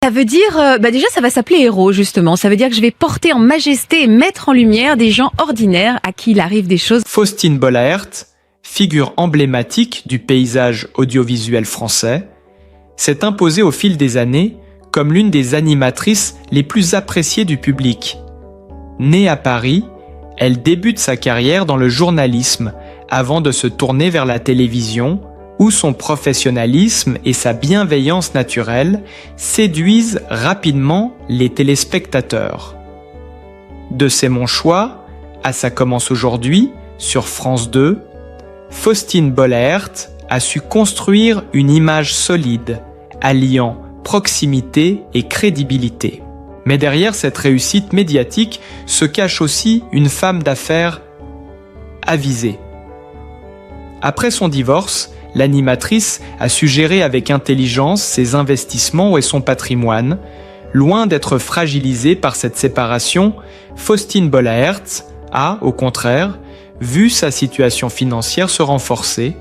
Ça veut dire, déjà ça va s'appeler héros justement, ça veut dire que je vais porter en majesté et mettre en lumière des gens ordinaires à qui il arrive des choses. Faustine Bollaert, figure emblématique du paysage audiovisuel français, s'est imposée au fil des années comme l'une des animatrices les plus appréciées du public. Née à Paris, elle débute sa carrière dans le journalisme avant de se tourner vers la télévision, où son professionnalisme et sa bienveillance naturelle séduisent rapidement les téléspectateurs. De C'est mon choix à Ça commence aujourd'hui sur France 2, Faustine Bollaert a su construire une image solide, alliant proximité et crédibilité. Mais derrière cette réussite médiatique se cache aussi une femme d'affaires avisée. Après son divorce, l'animatrice a su gérer avec intelligence ses investissements et son patrimoine. Loin d'être fragilisée par cette séparation, Faustine Bollaert a, au contraire, vu sa situation financière se renforcer.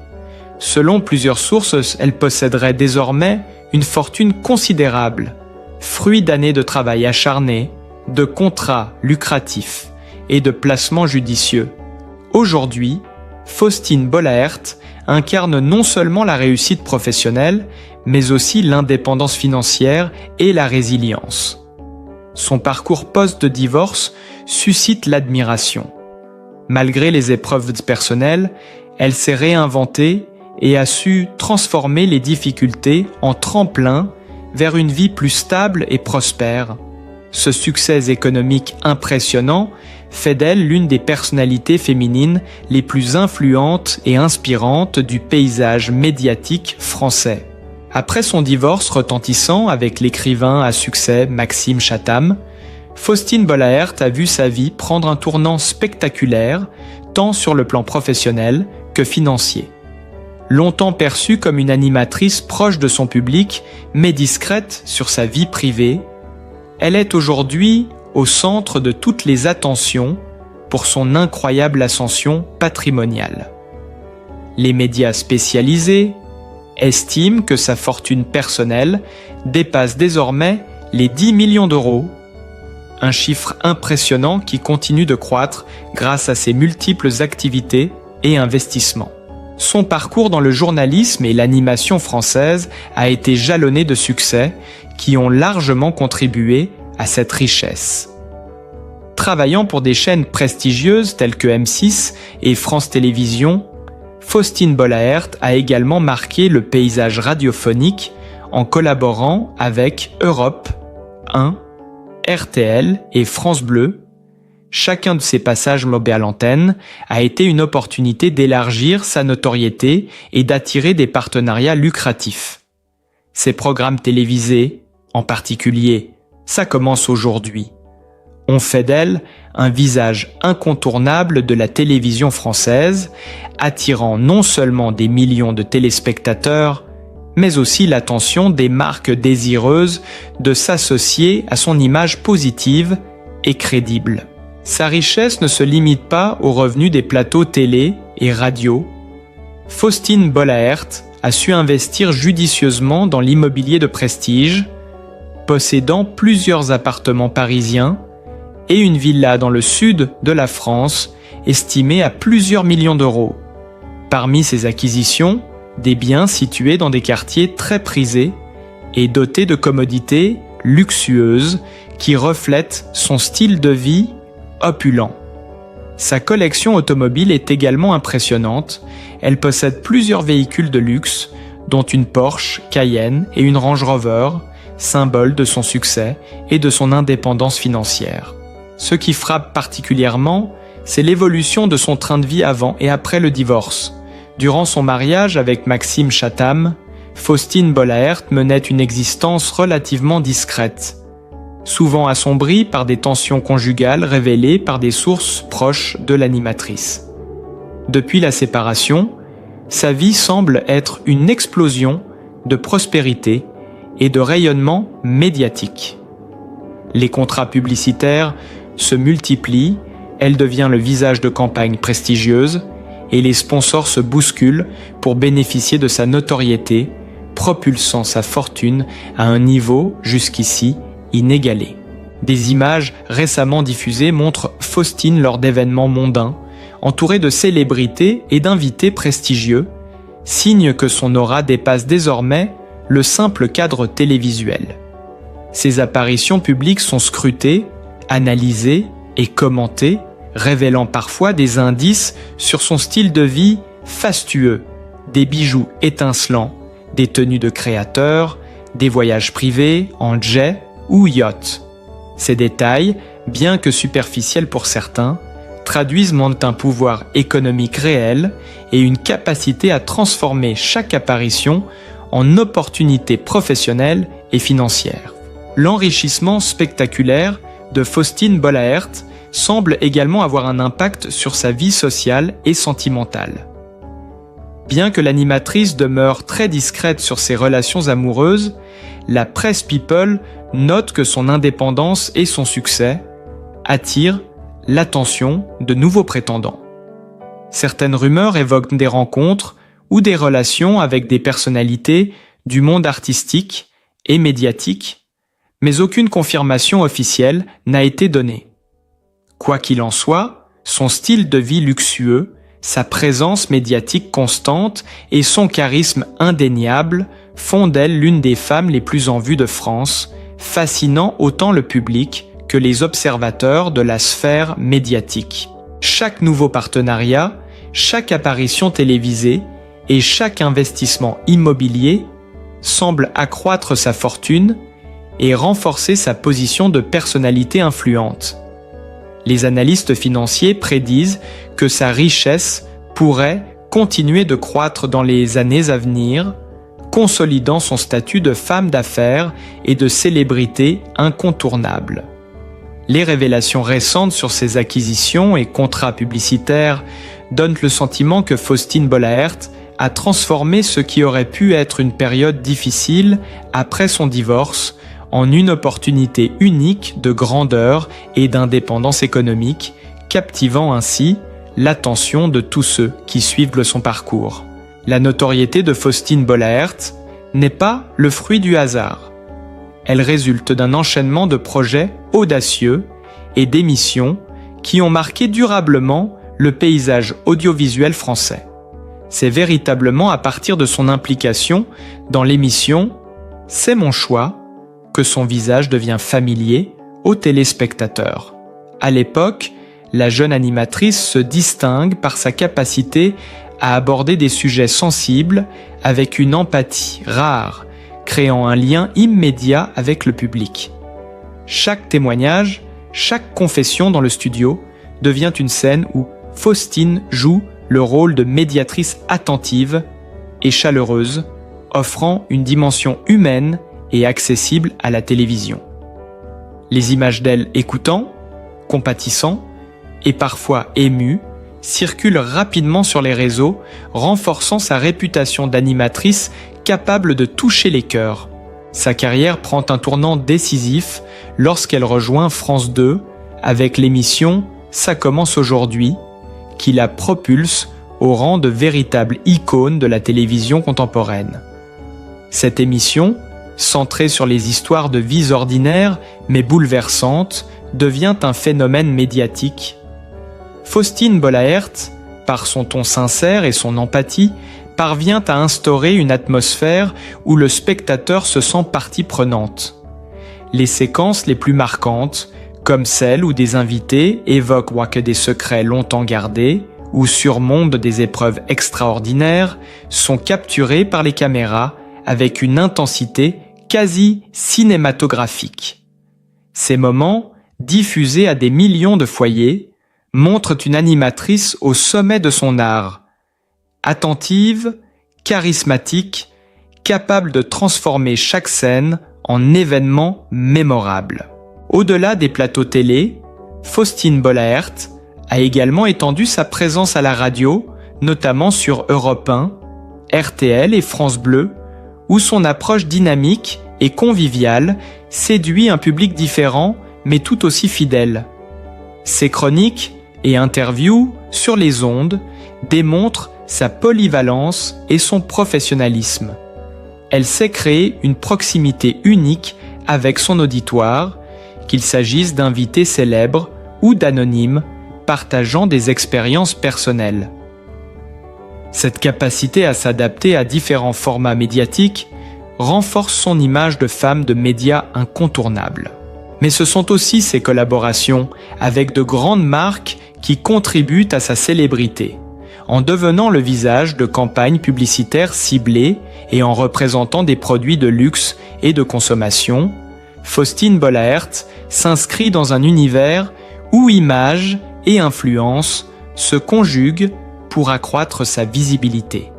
Selon plusieurs sources, elle posséderait désormais une fortune considérable, fruit d'années de travail acharné, de contrats lucratifs et de placements judicieux. Aujourd'hui, Faustine Bollaert incarne non seulement la réussite professionnelle, mais aussi l'indépendance financière et la résilience. Son parcours post-divorce suscite l'admiration. Malgré les épreuves personnelles, elle s'est réinventée et a su transformer les difficultés en tremplin vers une vie plus stable et prospère. Ce succès économique impressionnant fait d'elle l'une des personnalités féminines les plus influentes et inspirantes du paysage médiatique français. Après son divorce retentissant avec l'écrivain à succès Maxime Chatham, Faustine Bollaert a vu sa vie prendre un tournant spectaculaire, tant sur le plan professionnel que financier. Longtemps perçue comme une animatrice proche de son public, mais discrète sur sa vie privée, elle est aujourd'hui au centre de toutes les attentions pour son incroyable ascension patrimoniale. Les médias spécialisés estiment que sa fortune personnelle dépasse désormais les 10 millions d'euros, un chiffre impressionnant qui continue de croître grâce à ses multiples activités et investissements. Son parcours dans le journalisme et l'animation française a été jalonné de succès qui ont largement contribué à cette richesse. Travaillant pour des chaînes prestigieuses telles que M6 et France Télévisions, Faustine Bollaert a également marqué le paysage radiophonique en collaborant avec Europe 1, RTL et France Bleu. Chacun de ces passages à l'antenne a été une opportunité d'élargir sa notoriété et d'attirer des partenariats lucratifs. Ces programmes télévisés, en particulier Ça commence aujourd'hui, ont fait d'elle un visage incontournable de la télévision française, attirant non seulement des millions de téléspectateurs, mais aussi l'attention des marques désireuses de s'associer à son image positive et crédible. Sa richesse ne se limite pas aux revenus des plateaux télé et radio. Faustine Bollaert a su investir judicieusement dans l'immobilier de prestige, possédant plusieurs appartements parisiens et une villa dans le sud de la France estimée à plusieurs millions d'euros. Parmi ses acquisitions, des biens situés dans des quartiers très prisés et dotés de commodités luxueuses qui reflètent son style de vie opulent. Sa collection automobile est également impressionnante. Elle possède plusieurs véhicules de luxe, dont une Porsche Cayenne et une Range Rover, symbole de son succès et de son indépendance financière. Ce qui frappe particulièrement, c'est l'évolution de son train de vie avant et après le divorce. Durant son mariage avec Maxime Chatham, Faustine Bollaert menait une existence relativement discrète, souvent assombrie par des tensions conjugales révélées par des sources proches de l'animatrice. Depuis la séparation, sa vie semble être une explosion de prospérité et de rayonnement médiatique. Les contrats publicitaires se multiplient, elle devient le visage de campagnes prestigieuses et les sponsors se bousculent pour bénéficier de sa notoriété, propulsant sa fortune à un niveau jusqu'ici inégalé. Des images récemment diffusées montrent Faustine lors d'événements mondains, entourée de célébrités et d'invités prestigieux, signe que son aura dépasse désormais le simple cadre télévisuel. Ses apparitions publiques sont scrutées, analysées et commentées, révélant parfois des indices sur son style de vie fastueux, des bijoux étincelants, des tenues de créateurs, des voyages privés en jet ou yacht. Ces détails, bien que superficiels pour certains, traduisent un pouvoir économique réel et une capacité à transformer chaque apparition en opportunité professionnelle et financière. L'enrichissement spectaculaire de Faustine Bollaert semble également avoir un impact sur sa vie sociale et sentimentale. Bien que l'animatrice demeure très discrète sur ses relations amoureuses, la presse people note que son indépendance et son succès attirent l'attention de nouveaux prétendants. Certaines rumeurs évoquent des rencontres ou des relations avec des personnalités du monde artistique et médiatique, mais aucune confirmation officielle n'a été donnée. Quoi qu'il en soit, son style de vie luxueux, sa présence médiatique constante et son charisme indéniable font d'elle l'une des femmes les plus en vue de France, fascinant autant le public que les observateurs de la sphère médiatique. Chaque nouveau partenariat, chaque apparition télévisée et chaque investissement immobilier semble accroître sa fortune et renforcer sa position de personnalité influente. Les analystes financiers prédisent que sa richesse pourrait continuer de croître dans les années à venir, consolidant son statut de femme d'affaires et de célébrité incontournable. Les révélations récentes sur ses acquisitions et contrats publicitaires donnent le sentiment que Faustine Bollaert a transformé ce qui aurait pu être une période difficile après son divorce en une opportunité unique de grandeur et d'indépendance économique, captivant ainsi l'attention de tous ceux qui suivent son parcours. La notoriété de Faustine Bollaert n'est pas le fruit du hasard. Elle résulte d'un enchaînement de projets audacieux et d'émissions qui ont marqué durablement le paysage audiovisuel français. C'est véritablement à partir de son implication dans l'émission « C'est mon choix » que son visage devient familier aux téléspectateurs. À l'époque, la jeune animatrice se distingue par sa capacité à aborder des sujets sensibles avec une empathie rare, créant un lien immédiat avec le public. Chaque témoignage, chaque confession dans le studio devient une scène où Faustine joue le rôle de médiatrice attentive et chaleureuse, offrant une dimension humaine et accessible à la télévision. Les images d'elle écoutant, compatissant et parfois émue circulent rapidement sur les réseaux, renforçant sa réputation d'animatrice capable de toucher les cœurs. Sa carrière prend un tournant décisif lorsqu'elle rejoint France 2 avec l'émission « Ça commence aujourd'hui » qui la propulse au rang de véritable icône de la télévision contemporaine. Cette émission, centrée sur les histoires de vies ordinaires mais bouleversantes, devient un phénomène médiatique. Faustine Bollaert, par son ton sincère et son empathie, parvient à instaurer une atmosphère où le spectateur se sent partie prenante. Les séquences les plus marquantes, comme celles où des invités évoquent des secrets longtemps gardés ou surmontent des épreuves extraordinaires, sont capturées par les caméras avec une intensité quasi cinématographique. Ces moments, diffusés à des millions de foyers, montrent une animatrice au sommet de son art, attentive, charismatique, capable de transformer chaque scène en événement mémorable. Au-delà des plateaux télé, Faustine Bollaert a également étendu sa présence à la radio, notamment sur Europe 1, RTL et France Bleu, où son approche dynamique et conviviale séduit un public différent mais tout aussi fidèle. Ses chroniques et interviews sur les ondes démontrent sa polyvalence et son professionnalisme. elle sait créer une proximité unique avec son auditoire, qu'il s'agisse d'invités célèbres ou d'anonymes partageant des expériences personnelles. Cette capacité à s'adapter à différents formats médiatiques renforce son image de femme de médias incontournable. Mais ce sont aussi ses collaborations avec de grandes marques qui contribuent à sa célébrité, en devenant le visage de campagnes publicitaires ciblées et en représentant des produits de luxe et de consommation. Faustine Bollaert s'inscrit dans un univers où images et influence se conjuguent pour accroître sa visibilité.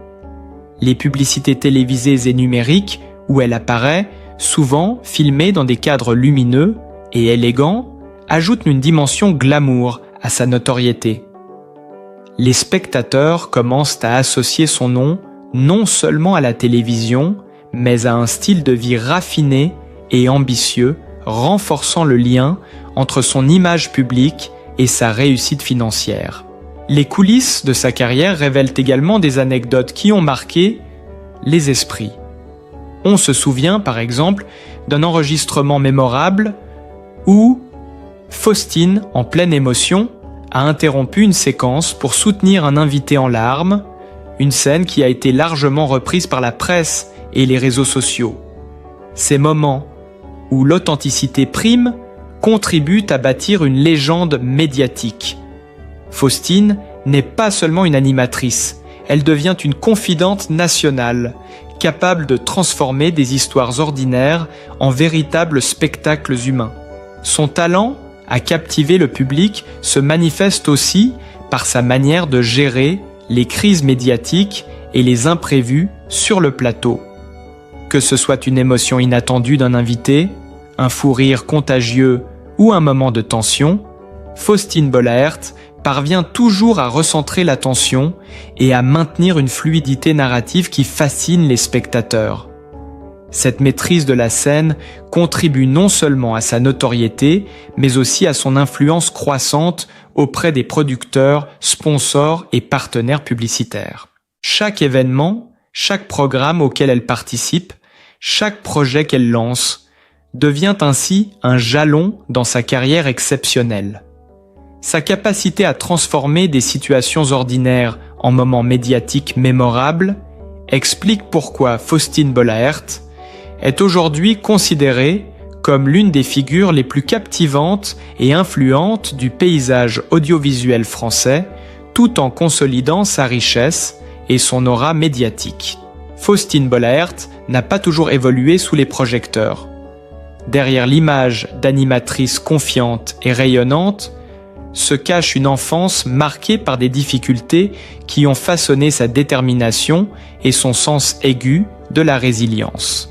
Les publicités télévisées et numériques où elle apparaît, souvent filmées dans des cadres lumineux et élégants, ajoutent une dimension glamour à sa notoriété. Les spectateurs commencent à associer son nom non seulement à la télévision, mais à un style de vie raffiné et ambitieux, renforçant le lien entre son image publique et sa réussite financière. Les coulisses de sa carrière révèlent également des anecdotes qui ont marqué les esprits. On se souvient par exemple d'un enregistrement mémorable où Faustine, en pleine émotion, a interrompu une séquence pour soutenir un invité en larmes, une scène qui a été largement reprise par la presse et les réseaux sociaux. Ces moments où l'authenticité prime contribuent à bâtir une légende médiatique. Faustine n'est pas seulement une animatrice, elle devient une confidente nationale, capable de transformer des histoires ordinaires en véritables spectacles humains. Son talent à captiver le public se manifeste aussi par sa manière de gérer les crises médiatiques et les imprévus sur le plateau. Que ce soit une émotion inattendue d'un invité, un fou rire contagieux ou un moment de tension, Faustine Bollaert parvient toujours à recentrer l'attention et à maintenir une fluidité narrative qui fascine les spectateurs. Cette maîtrise de la scène contribue non seulement à sa notoriété, mais aussi à son influence croissante auprès des producteurs, sponsors et partenaires publicitaires. Chaque événement, chaque programme auquel elle participe, chaque projet qu'elle lance, devient ainsi un jalon dans sa carrière exceptionnelle. Sa capacité à transformer des situations ordinaires en moments médiatiques mémorables explique pourquoi Faustine Bollaert est aujourd'hui considérée comme l'une des figures les plus captivantes et influentes du paysage audiovisuel français, tout en consolidant sa richesse et son aura médiatique. Faustine Bollaert n'a pas toujours évolué sous les projecteurs. Derrière l'image d'animatrice confiante et rayonnante, se cache une enfance marquée par des difficultés qui ont façonné sa détermination et son sens aigu de la résilience.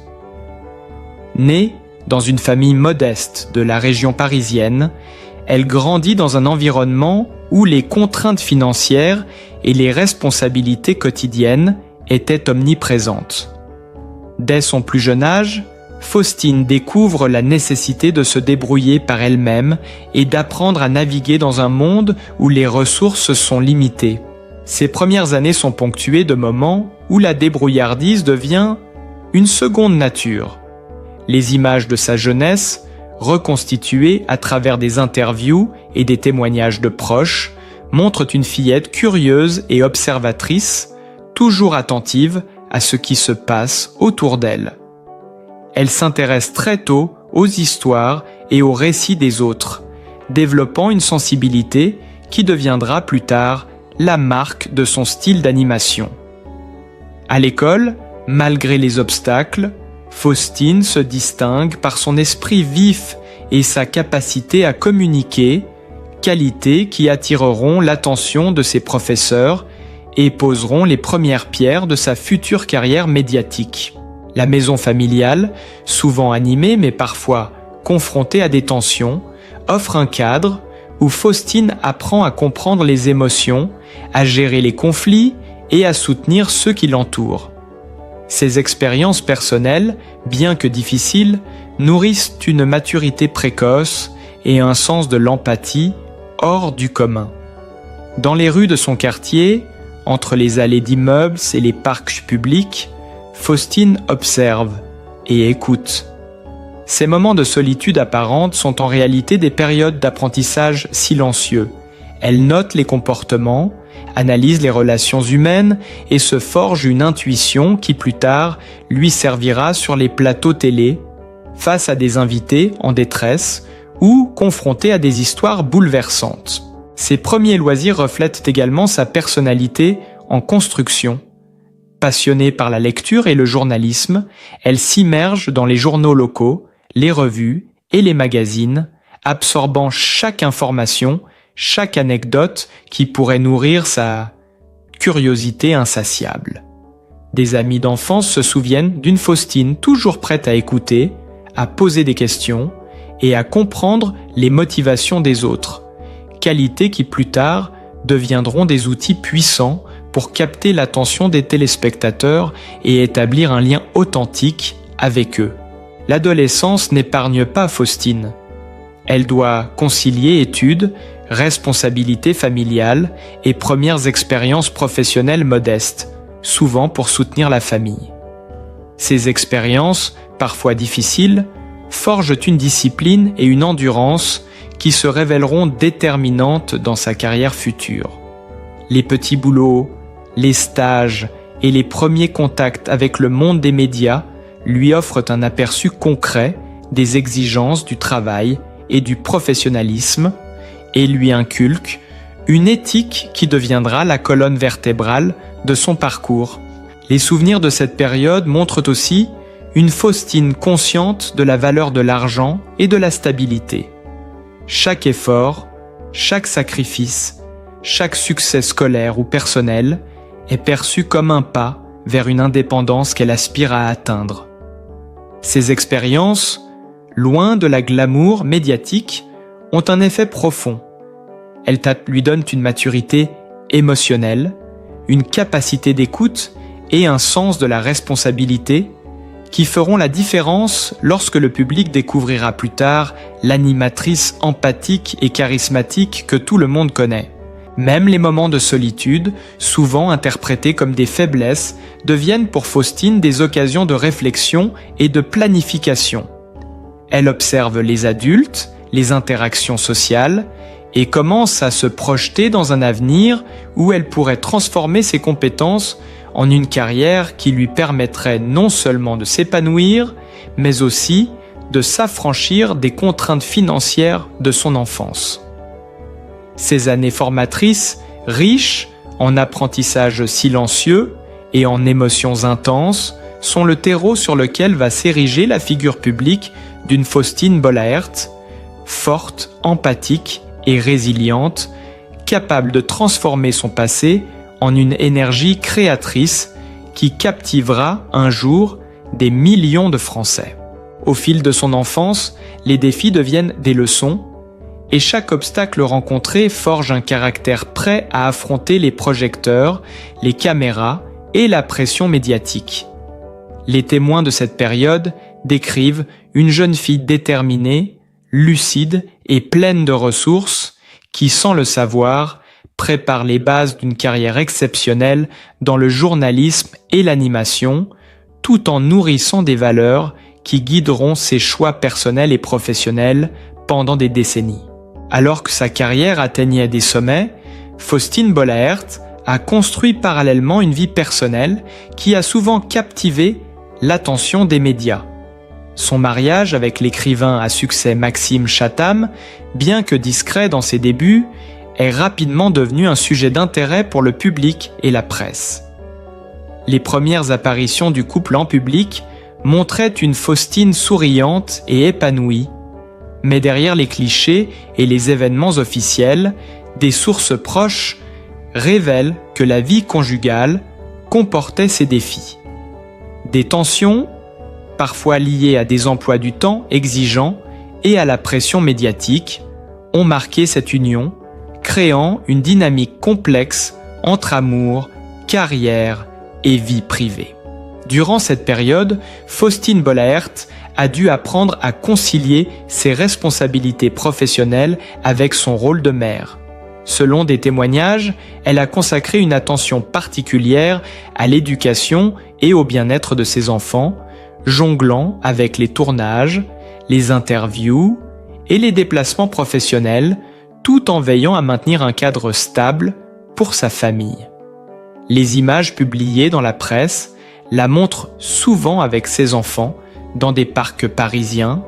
Née dans une famille modeste de la région parisienne, elle grandit dans un environnement où les contraintes financières et les responsabilités quotidiennes étaient omniprésentes. Dès son plus jeune âge, Faustine découvre la nécessité de se débrouiller par elle-même et d'apprendre à naviguer dans un monde où les ressources sont limitées. Ses premières années sont ponctuées de moments où la débrouillardise devient une seconde nature. Les images de sa jeunesse, reconstituées à travers des interviews et des témoignages de proches, montrent une fillette curieuse et observatrice, toujours attentive à ce qui se passe autour d'elle. Elle s'intéresse très tôt aux histoires et aux récits des autres, développant une sensibilité qui deviendra plus tard la marque de son style d'animation. À l'école, malgré les obstacles, Faustine se distingue par son esprit vif et sa capacité à communiquer, qualités qui attireront l'attention de ses professeurs et poseront les premières pierres de sa future carrière médiatique. La maison familiale, souvent animée mais parfois confrontée à des tensions, offre un cadre où Faustine apprend à comprendre les émotions, à gérer les conflits et à soutenir ceux qui l'entourent. Ces expériences personnelles, bien que difficiles, nourrissent une maturité précoce et un sens de l'empathie hors du commun. Dans les rues de son quartier, entre les allées d'immeubles et les parcs publics, Faustine observe et écoute. Ces moments de solitude apparente sont en réalité des périodes d'apprentissage silencieux. Elle note les comportements, analyse les relations humaines et se forge une intuition qui plus tard lui servira sur les plateaux télé, face à des invités en détresse ou confrontés à des histoires bouleversantes. Ses premiers loisirs reflètent également sa personnalité en construction. Passionnée par la lecture et le journalisme, elle s'immerge dans les journaux locaux, les revues et les magazines, absorbant chaque information, chaque anecdote qui pourrait nourrir sa curiosité insatiable. Des amis d'enfance se souviennent d'une Faustine toujours prête à écouter, à poser des questions et à comprendre les motivations des autres, qualités qui plus tard deviendront des outils puissants pour capter l'attention des téléspectateurs et établir un lien authentique avec eux. L'adolescence n'épargne pas Faustine. Elle doit concilier études, responsabilités familiales et premières expériences professionnelles modestes, souvent pour soutenir la famille. Ces expériences, parfois difficiles, forgent une discipline et une endurance qui se révéleront déterminantes dans sa carrière future. Les petits boulots, les stages et les premiers contacts avec le monde des médias lui offrent un aperçu concret des exigences du travail et du professionnalisme et lui inculquent une éthique qui deviendra la colonne vertébrale de son parcours. Les souvenirs de cette période montrent aussi une Faustine consciente de la valeur de l'argent et de la stabilité. Chaque effort, chaque sacrifice, chaque succès scolaire ou personnel est perçu comme un pas vers une indépendance qu'elle aspire à atteindre. Ces expériences, loin de la glamour médiatique, ont un effet profond. Elles lui donnent une maturité émotionnelle, une capacité d'écoute et un sens de la responsabilité qui feront la différence lorsque le public découvrira plus tard l'animatrice empathique et charismatique que tout le monde connaît. Même les moments de solitude, souvent interprétés comme des faiblesses, deviennent pour Faustine des occasions de réflexion et de planification. Elle observe les adultes, les interactions sociales, et commence à se projeter dans un avenir où elle pourrait transformer ses compétences en une carrière qui lui permettrait non seulement de s'épanouir, mais aussi de s'affranchir des contraintes financières de son enfance. Ces années formatrices, riches en apprentissage silencieux et en émotions intenses, sont le terreau sur lequel va s'ériger la figure publique d'une Faustine Bollaert, forte, empathique et résiliente, capable de transformer son passé en une énergie créatrice qui captivera un jour des millions de Français. Au fil de son enfance, les défis deviennent des leçons et chaque obstacle rencontré forge un caractère prêt à affronter les projecteurs, les caméras et la pression médiatique. Les témoins de cette période décrivent une jeune fille déterminée, lucide et pleine de ressources qui, sans le savoir, prépare les bases d'une carrière exceptionnelle dans le journalisme et l'animation, tout en nourrissant des valeurs qui guideront ses choix personnels et professionnels pendant des décennies. Alors que sa carrière atteignait des sommets, Faustine Bollaert a construit parallèlement une vie personnelle qui a souvent captivé l'attention des médias. Son mariage avec l'écrivain à succès Maxime Chatham, bien que discret dans ses débuts, est rapidement devenu un sujet d'intérêt pour le public et la presse. Les premières apparitions du couple en public montraient une Faustine souriante et épanouie, mais derrière les clichés et les événements officiels, des sources proches révèlent que la vie conjugale comportait ses défis. Des tensions, parfois liées à des emplois du temps exigeants et à la pression médiatique, ont marqué cette union, créant une dynamique complexe entre amour, carrière et vie privée. Durant cette période, Faustine Bollaert a dû apprendre à concilier ses responsabilités professionnelles avec son rôle de mère. Selon des témoignages, elle a consacré une attention particulière à l'éducation et au bien-être de ses enfants, jonglant avec les tournages, les interviews et les déplacements professionnels, tout en veillant à maintenir un cadre stable pour sa famille. Les images publiées dans la presse la montrent souvent avec ses enfants dans des parcs parisiens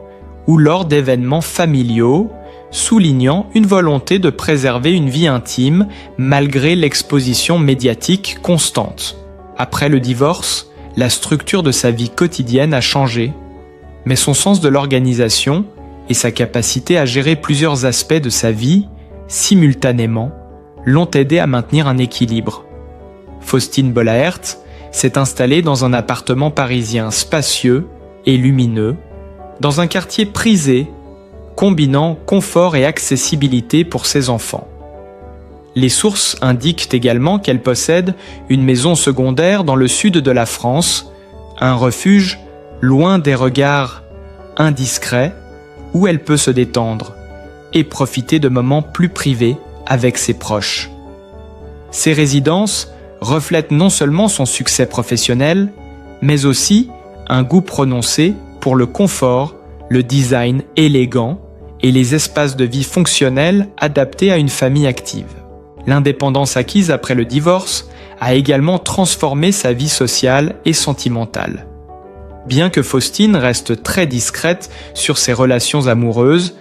ou lors d'événements familiaux, soulignant une volonté de préserver une vie intime malgré l'exposition médiatique constante. Après le divorce, la structure de sa vie quotidienne a changé, mais son sens de l'organisation et sa capacité à gérer plusieurs aspects de sa vie simultanément l'ont aidé à maintenir un équilibre. Faustine Bollaert s'est installée dans un appartement parisien spacieux et lumineux, dans un quartier prisé, combinant confort et accessibilité pour ses enfants. Les sources indiquent également qu'elle possède une maison secondaire dans le sud de la France, un refuge loin des regards indiscrets où elle peut se détendre et profiter de moments plus privés avec ses proches. Ces résidences reflètent non seulement son succès professionnel, mais aussi un goût prononcé pour le confort, le design élégant et les espaces de vie fonctionnels adaptés à une famille active. L'indépendance acquise après le divorce a également transformé sa vie sociale et sentimentale. Bien que Faustine reste très discrète sur ses relations amoureuses,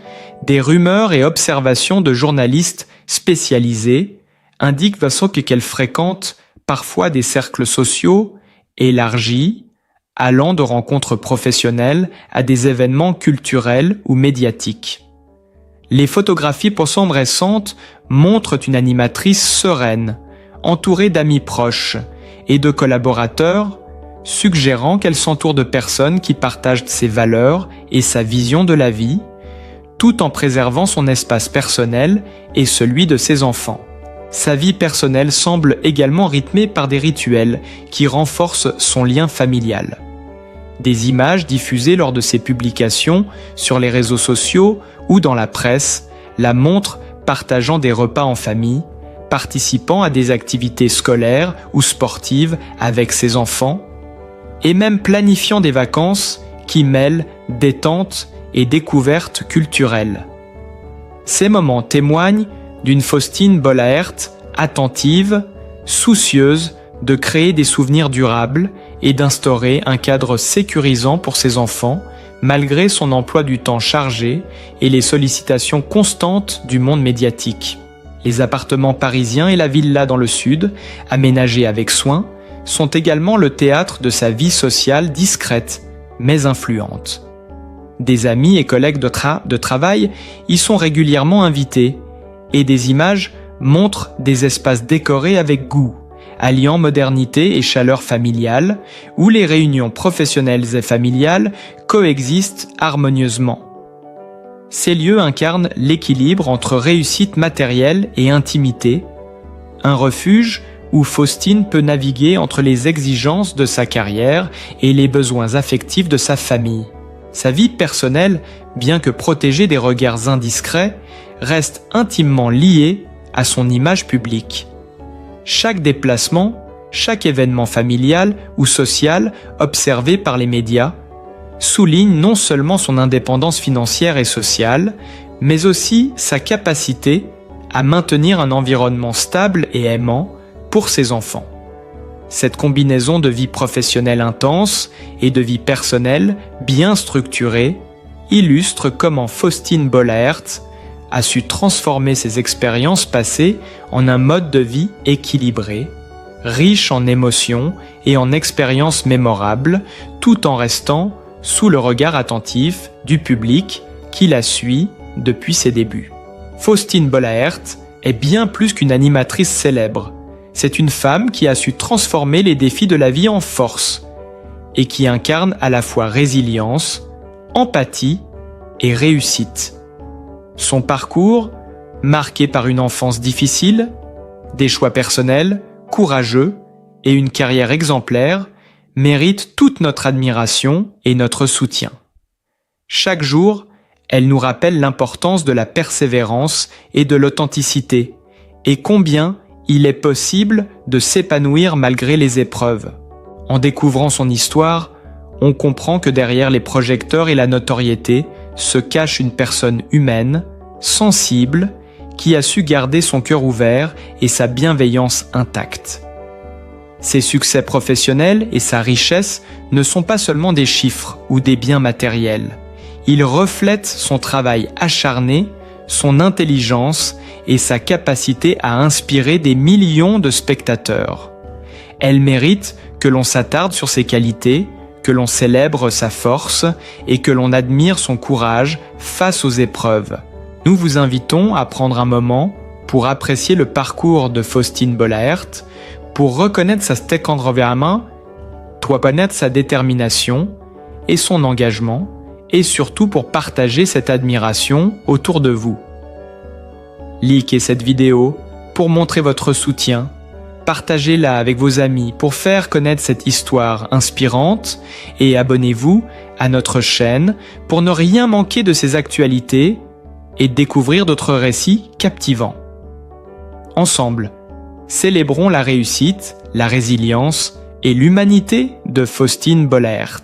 des rumeurs et observations de journalistes spécialisés indiquent qu'elle fréquente parfois des cercles sociaux élargis, allant de rencontres professionnelles à des événements culturels ou médiatiques. Les photographies pour son récentes montrent une animatrice sereine, entourée d'amis proches et de collaborateurs, suggérant qu'elle s'entoure de personnes qui partagent ses valeurs et sa vision de la vie, tout en préservant son espace personnel et celui de ses enfants. Sa vie personnelle semble également rythmée par des rituels qui renforcent son lien familial. Des images diffusées lors de ses publications sur les réseaux sociaux ou dans la presse la montrent partageant des repas en famille, participant à des activités scolaires ou sportives avec ses enfants, et même planifiant des vacances qui mêlent détente et découverte culturelle. Ces moments témoignent d'une Faustine Bollaert attentive, soucieuse de créer des souvenirs durables et d'instaurer un cadre sécurisant pour ses enfants, malgré son emploi du temps chargé et les sollicitations constantes du monde médiatique. Les appartements parisiens et la villa dans le sud, aménagés avec soin, sont également le théâtre de sa vie sociale discrète, mais influente. Des amis et collègues de travail y sont régulièrement invités, et des images montrent des espaces décorés avec goût, alliant modernité et chaleur familiale, où les réunions professionnelles et familiales coexistent harmonieusement. Ces lieux incarnent l'équilibre entre réussite matérielle et intimité, un refuge où Faustine peut naviguer entre les exigences de sa carrière et les besoins affectifs de sa famille. Sa vie personnelle, bien que protégée des regards indiscrets, reste intimement liée à son image publique. Chaque déplacement, chaque événement familial ou social observé par les médias souligne non seulement son indépendance financière et sociale, mais aussi sa capacité à maintenir un environnement stable et aimant pour ses enfants. Cette combinaison de vie professionnelle intense et de vie personnelle bien structurée illustre comment Faustine Bollaert a su transformer ses expériences passées en un mode de vie équilibré, riche en émotions et en expériences mémorables, tout en restant sous le regard attentif du public qui la suit depuis ses débuts. Faustine Bollaert est bien plus qu'une animatrice célèbre. C'est une femme qui a su transformer les défis de la vie en force et qui incarne à la fois résilience, empathie et réussite. Son parcours, marqué par une enfance difficile, des choix personnels, courageux et une carrière exemplaire, mérite toute notre admiration et notre soutien. Chaque jour, elle nous rappelle l'importance de la persévérance et de l'authenticité, et combien il est possible de s'épanouir malgré les épreuves. En découvrant son histoire, on comprend que derrière les projecteurs et la notoriété se cache une personne humaine, sensible, qui a su garder son cœur ouvert et sa bienveillance intacte. Ses succès professionnels et sa richesse ne sont pas seulement des chiffres ou des biens matériels. Ils reflètent son travail acharné, son intelligence et sa capacité à inspirer des millions de spectateurs. Elle mérite que l'on s'attarde sur ses qualités, que l'on célèbre sa force et que l'on admire son courage face aux épreuves. Nous vous invitons à prendre un moment pour apprécier le parcours de Faustine Bollaert, pour reconnaître sa Stekendramerman, pour connaître sa détermination et son engagement, et surtout pour partager cette admiration autour de vous. Likez cette vidéo pour montrer votre soutien, partagez-la avec vos amis pour faire connaître cette histoire inspirante et abonnez-vous à notre chaîne pour ne rien manquer de ces actualités et découvrir d'autres récits captivants. Ensemble, célébrons la réussite, la résilience et l'humanité de Faustine Bollaert.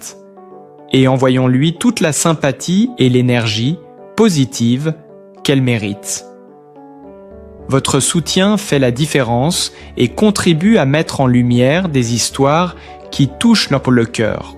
Et envoyons-lui toute la sympathie et l'énergie positive qu'elle mérite. Votre soutien fait la différence et contribue à mettre en lumière des histoires qui touchent le cœur.